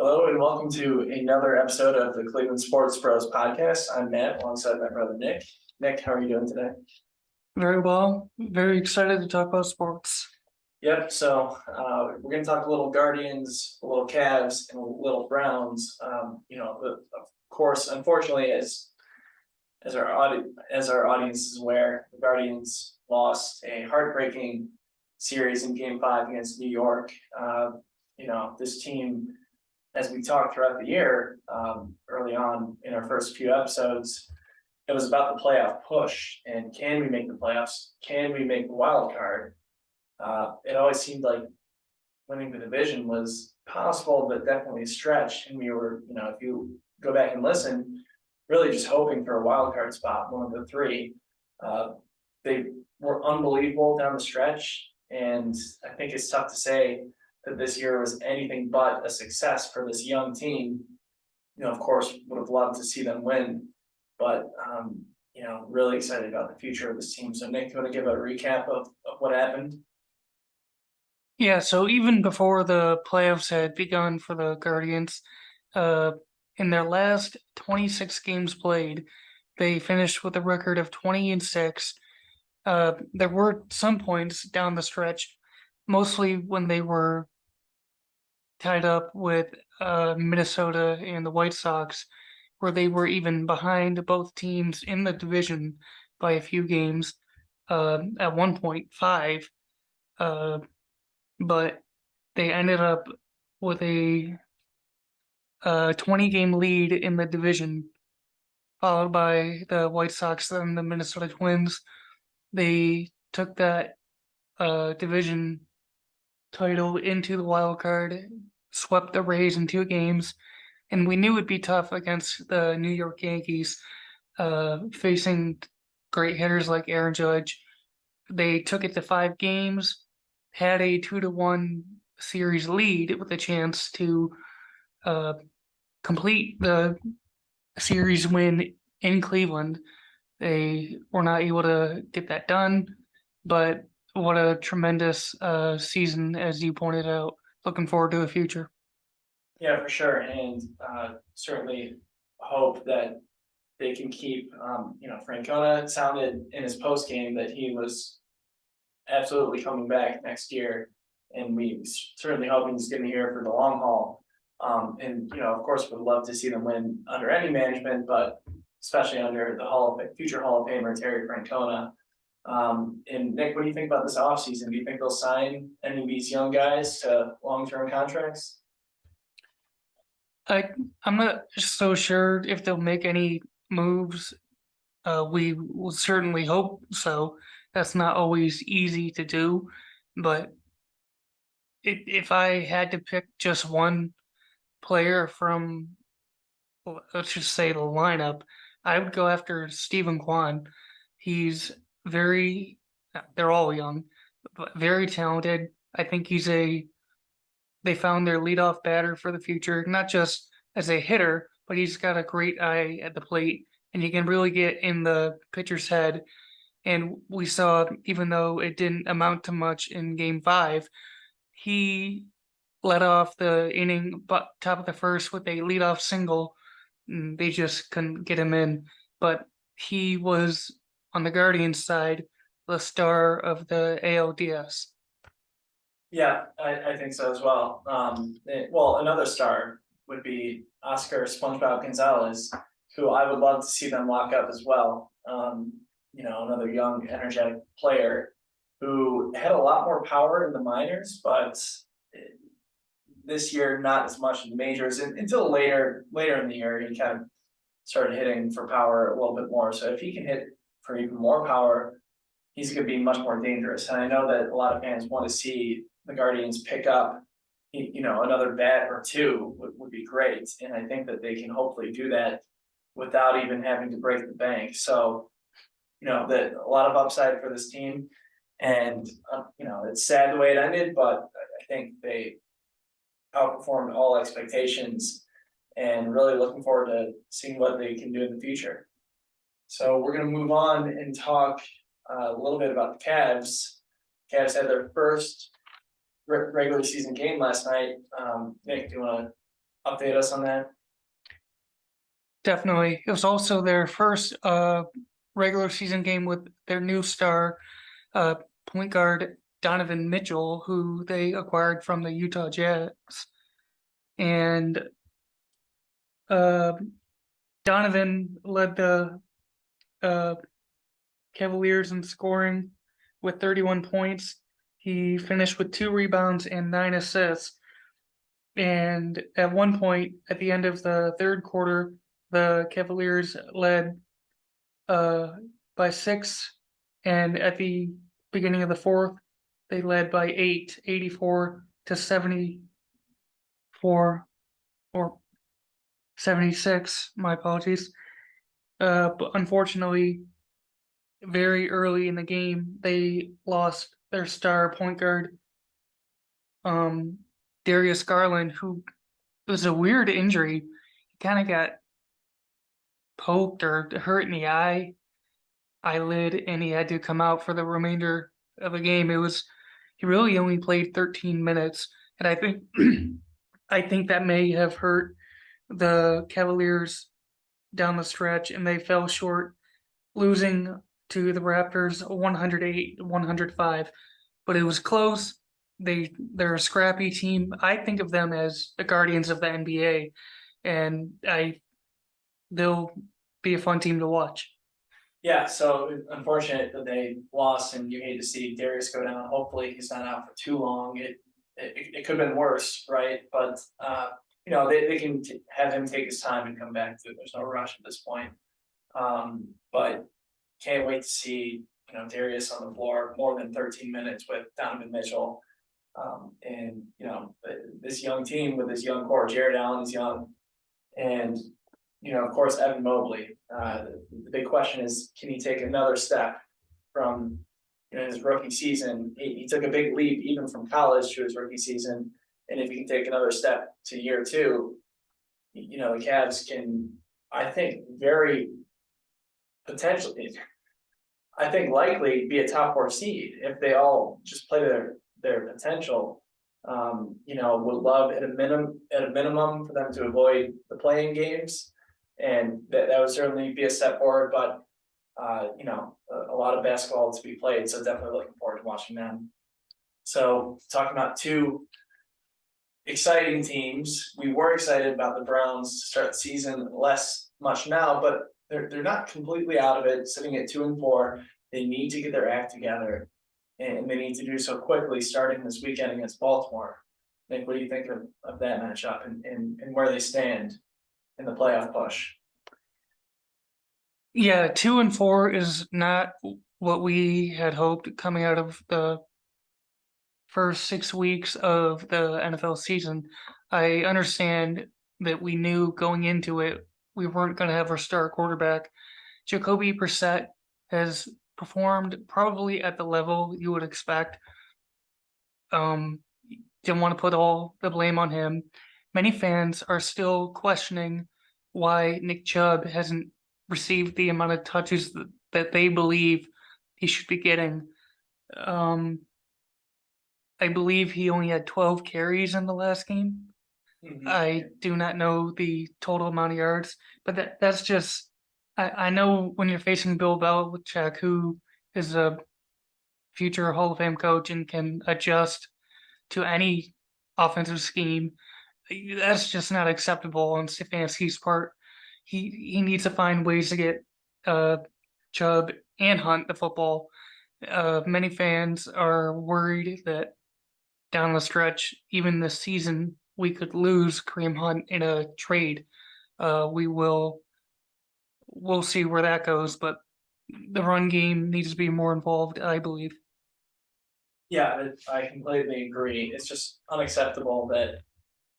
Hello and welcome to another episode of the Cleveland Sports Bros podcast. I'm Matt alongside my brother Nick. Nick, how are you doing today? Very well. Very excited to talk about sports. Yep, so we're going to talk a little Guardians, a little Cavs, and a little Browns. Of course, unfortunately, as our audience is aware, the Guardians lost a heartbreaking series in Game 5 against New York. This team, as we talked throughout the year, early on in our first few episodes, it was about the playoff push and can we make the playoffs? Can we make the wild card? It always seemed like winning the division was possible, but definitely a stretch. And we were, if you go back and listen, really just hoping for a wild card spot, one of the three. They were unbelievable down the stretch, and I think it's tough to say that this year was anything but a success for this young team. Of course, would have loved to see them win, but really excited about the future of this team. So, Nick, do you want to give a recap of what happened? Yeah, so even before the playoffs had begun for the Guardians, in their last 26 games played, they finished with a record of 20-6. There were some points down the stretch, mostly when they were tied up with Minnesota and the White Sox, where they were even behind both teams in the division by a few games, at 1.5. But they ended up with a 20-game lead in the division, followed by the White Sox and the Minnesota Twins. They took that division title into the wild card, swept the Rays in 2 games, and we knew it'd be tough against the New York Yankees, facing great hitters like Aaron Judge. They took it to 5 games, had a 2-1 series lead with a chance to complete the series win in Cleveland. They were not able to get that done, but what a tremendous season, as you pointed out. Looking forward to the future. Yeah, for sure, and certainly hope that they can keep. Francona sounded in his post game that he was absolutely coming back next year, and we certainly hoping he's going to be here for the long haul. Of course, would love to see them win under any management, but especially under the future Hall of Famer Terry Francona. And Nick, what do you think about this offseason? Do you think they'll sign any of these young guys to long-term contracts? I'm not so sure if they'll make any moves. We will certainly hope so. That's not always easy to do, but if I had to pick just one player from, let's just say, the lineup, I would go after Stephen Kwan. He's they're all young, but very talented. I think they found their leadoff batter for the future, not just as a hitter, but he's got a great eye at the plate and he can really get in the pitcher's head. And we saw, even though it didn't amount to much in Game 5, he led off the inning, but top of the first with a leadoff single. They just couldn't get him in, but he was on the Guardians side, the star of the ALDS. Yeah, I think so as well. Another star would be Oscar SpongeBob Gonzalez, who I would love to see them lock up as well. Another young, energetic player who had a lot more power in the minors, but this year not as much in the majors until later in the year. He kind of started hitting for power a little bit more. So if he can hit for even more power, he's going to be much more dangerous. And I know that a lot of fans want to see the Guardians pick up, another bat or two would be great. And I think that they can hopefully do that without even having to break the bank. So, that a lot of upside for this team. And, it's sad the way it ended, but I think they outperformed all expectations and really looking forward to seeing what they can do in the future. So we're going to move on and talk a little bit about the Cavs. Cavs had their first regular season game last night. Nick, do you want to update us on that? Definitely. It was also their first regular season game with their new star uh point guard Donovan Mitchell, who they acquired from the Utah Jazz. And uh Donovan led the uh Cavaliers in scoring with 31 points. He finished with 2 rebounds and 9 assists. And at one point, at the end of the third quarter, the Cavaliers led uh, by 6. And at the beginning of the fourth, they led by 8, 84-74, or 76. My apologies. But unfortunately, very early in the game, they lost their star point guard, Darius Garland, who it was a weird injury. He kind of got poked or hurt in the eyelid, and he had to come out for the remainder of the game. He really only played 13 minutes, and I think I think that may have hurt the Cavaliers down the stretch, and they fell short, losing to the Raptors 108-105. But it was close. They're a scrappy team. I think of them as the guardians of the NBA, and they'll be a fun team to watch. Yeah, so unfortunate that they lost, and you hate to see Darius go down. Hopefully, he's not out for too long. It could have been worse, right? But they can have him take his time and come back to it. There's no rush at this point. But can't wait to see Darius on the floor more than 13 minutes with Donovan Mitchell. And this young team with this young core. Jared Allen is young, and of course Evan Mobley. The big question is, can he take another step from his rookie season? He took a big leap even from college to his rookie season, and if he can take another step to year two, the Cavs can, I think, very potentially, I think likely be a top 4 seed if they all just play their potential. Would love at a minimum for them to avoid the playing games, and that would certainly be a step forward. But a lot of basketball to be played, so definitely looking forward to watching them. So talking about 2 exciting teams, we were excited about the Browns to start the season. Less much now, but they're not completely out of it. Sitting at 2-4, they need to get their act together, and they need to do so quickly, starting this weekend against Baltimore. Nick, what do you think of that matchup and where they stand in the playoff push? Yeah, 2-4 is not what we had hoped coming out of the first 6 weeks of the NFL season. I understand that we knew going into it we weren't going to have our star quarterback. Jacoby Brissett has performed probably at the level you would expect. Didn't want to put all the blame on him. Many fans are still questioning why Nick Chubb hasn't received the amount of touches that they believe he should be getting. I believe he only had 12 carries in the last game. I do not know the total amount of yards, but that's just I know when you're facing Bill Belichick, who is a future Hall of Fame coach and can adjust to any offensive scheme, that's just not acceptable on Stefanski's part. He needs to find ways to get Chubb and Hunt the football. Many fans are worried that down the stretch, even this season, we could lose Kareem Hunt in a trade. We'll see where that goes, but the run game needs to be more involved, I believe. Yeah, I completely agree. It's just unacceptable that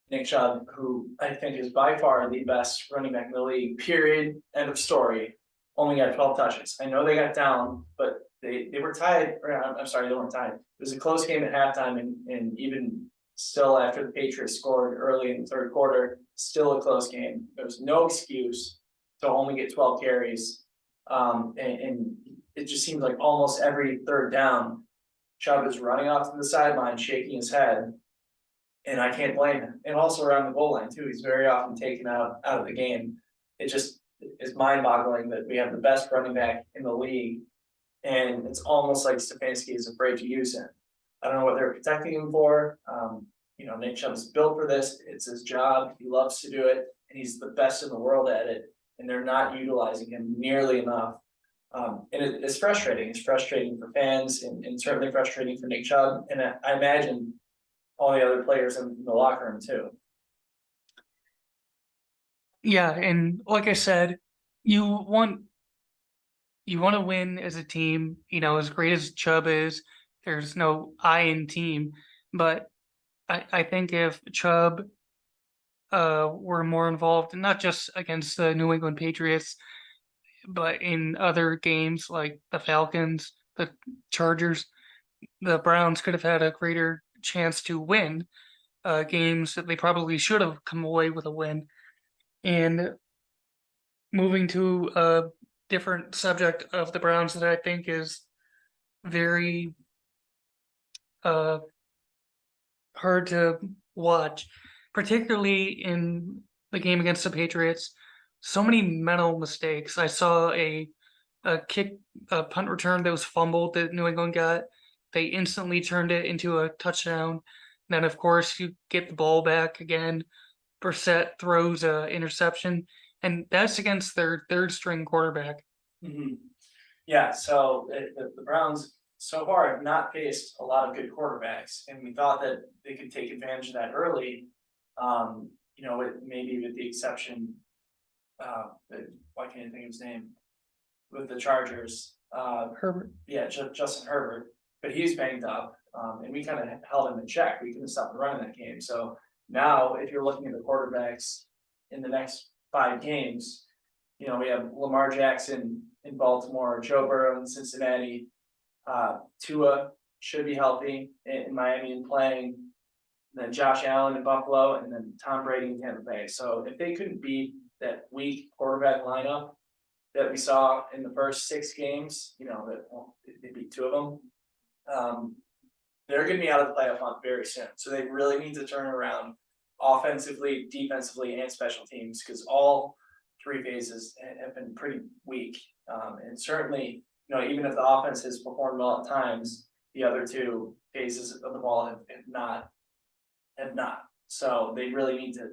Nick Chubb, who I think is by far the best running back in the league, period, end of story, only got 12 touches. I know they got down, but they were tied. Or I'm sorry, they weren't tied. It was a close game at halftime, and even still after the Patriots scored early in the third quarter, still a close game. There was no excuse to only get 12 carries. And it just seems like almost every third down, Chubb is running off to the sideline, shaking his head, And I can't blame him. And also around the goal line too, he's very often taken out of the game. It just is mind boggling that we have the best running back in the league. And it's almost like Stefanski is afraid to use him. I don't know what they're protecting him for. Nick Chubb's built for this. It's his job. He loves to do it, and he's the best in the world at it. And they're not utilizing him nearly enough. And it's frustrating. It's frustrating for fans, and certainly frustrating for Nick Chubb. And I imagine all the other players in the locker room too. Yeah, and like I said, you want to win as a team. As great as Chubb is, there's no I in team. But I think if Chubb were more involved, not just against the New England Patriots, but in other games like the Falcons, the Chargers, the Browns could have had a greater chance to win games that they probably should have come away with a win. And moving to a different subject of the Browns that I think is very hard to watch, particularly in the game against the Patriots. So many mental mistakes. I saw a punt return that was fumbled that New England got. They instantly turned it into a touchdown. Then, of course, you get the ball back again. Brissett throws a interception, and that's against their third string quarterback. Mm-hmm. Yeah, so the Browns so far have not faced a lot of good quarterbacks, and we thought that they could take advantage of that early. Maybe with the exception, why can't I think of his name? With the Chargers, Herbert. yeah, Justin Herbert, but he's banged up, and we kind of held him in check. We couldn't stop the run in that game. So now, if you're looking at the quarterbacks in the next 5 games, we have Lamar Jackson in Baltimore, Joe Burrow in Cincinnati, Tua should be healthy in Miami and playing, then Josh Allen in Buffalo, and then Tom Brady in Tampa Bay. So if they couldn't beat that weak quarterback lineup that we saw in the first 6 games, they beat 2 of them. They're going to be out of the playoff hunt very soon. So they really need to turn around offensively, defensively, and special teams, because all 3 phases have been pretty weak. And certainly, even if the offense has performed well at times, the other 2 phases of the ball have not. So they really need to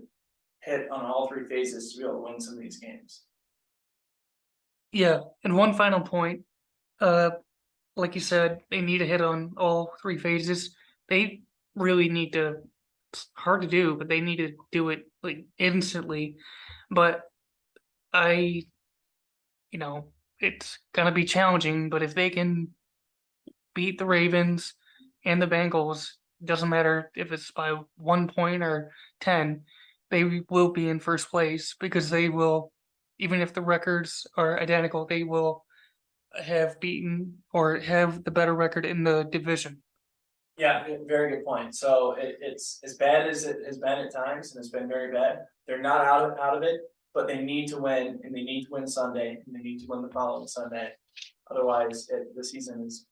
hit on all 3 phases to be able to win some of these games. Yeah, and one final point. Like you said, they need to hit on all 3 phases. They really need to. It's hard to do, but they need to do it like instantly. But it's gonna be challenging. But if they can beat the Ravens and the Bengals, doesn't matter if it's by 1 point or 10, they will be in first place, because they will, even if the records are identical, they will have beaten or have the better record in the division. Yeah, very good point. So it's as bad as it has been at times, and it's been very bad. They're not out of it, but they need to win, and they need to win Sunday, and they need to win the following Sunday. Otherwise, the season is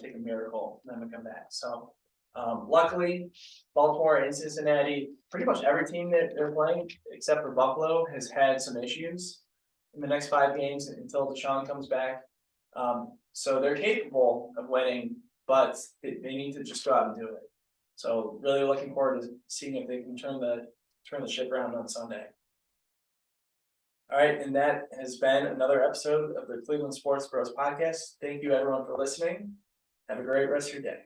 take a miracle and then we come back. So luckily, Baltimore and Cincinnati, pretty much every team that they're playing except for Buffalo has had some issues in the next 5 games until Deshaun comes back. So they're capable of winning, but they need to just go out and do it. So really looking forward to seeing if they can turn the ship around on Sunday. All right, and that has been another episode of the Cleveland Sports Bros podcast. Thank you everyone for listening. Have a great rest of your day.